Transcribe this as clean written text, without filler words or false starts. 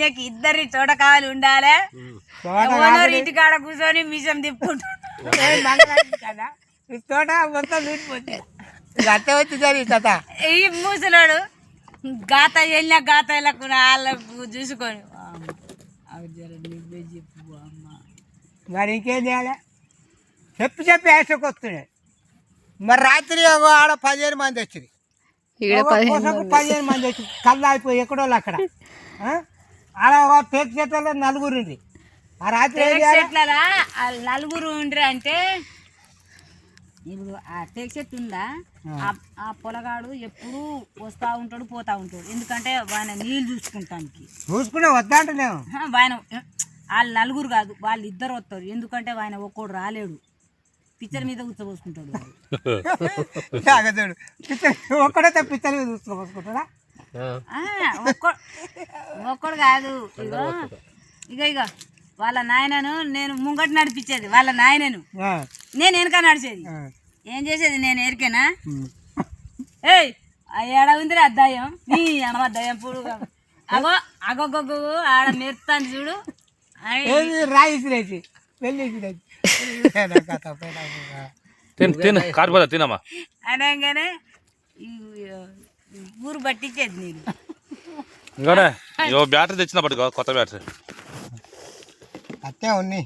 ఈయనకి ఇద్దరి తోట కావాలి ఉండాలి. ఓనర్ ఇంటికాడ కూర్చొని మిషన్ తిప్పుకుంటాడు. తోట మొత్తం నూటిపోతుంది. అట్టే వచ్చింది కథ. ఈ ముసలాడు గాత వెళ్ళిన గాత వాళ్ళకు చూసుకొని నువ్వే చెప్పు అమ్మ. మరి ఇంకేం చేయాలి? చెప్పి వేసకి వస్తున్నాయి. మరి రాత్రి ఆడ 15 మంది వచ్చింది, 15 మంది వచ్చి కళ్ళు అయిపోయి ఎక్కడో అక్కడ. ఆడ టేక్ చెట్లలో 4 ఉంది. ఆ రాత్రి నలుగురు ఉండ్రి అంటే ఇప్పుడు ఆ టేక్ చెట్టు ఉందా, ఆ పొలగాడు ఎప్పుడు వస్తూ ఉంటాడు పోతా ఉంటాడు. ఎందుకంటే ఆయన నీళ్ళు చూసుకునే వద్దా అంటే ఆయన వాళ్ళు నలుగురు కాదు, వాళ్ళు ఇద్దరు వస్తారు. ఎందుకంటే ఆయన ఒక్కడు రాలేడు, పిచ్చర్ మీద కూర్చోబోసుకుంటాడు. ఒక్కడైతే పిచ్చర్ మీద కూర్చోబోసుకుంటాడా? ఒక్కడు కాదు. ఇగో వాళ్ళ నాయనను నేను ముంగట నడిపించేది, వాళ్ళ నాయనను నేను వెనక నడిచేది. ఏం చేసేది నేను ఎరికేనా? ఏయ్ ఏడ ఉంది అద్దాయం, నీ అమ్మ అద్దాయం పూడు అగో అగొగ్గ ఆడ మెరుతాను చూడు. రాయిసిరేసి అనగానే ఊరు పట్టించేది నేను. బ్యాటరీ తెచ్చిన కొత్త బ్యాటరీ అట్టే ఉన్నాయి.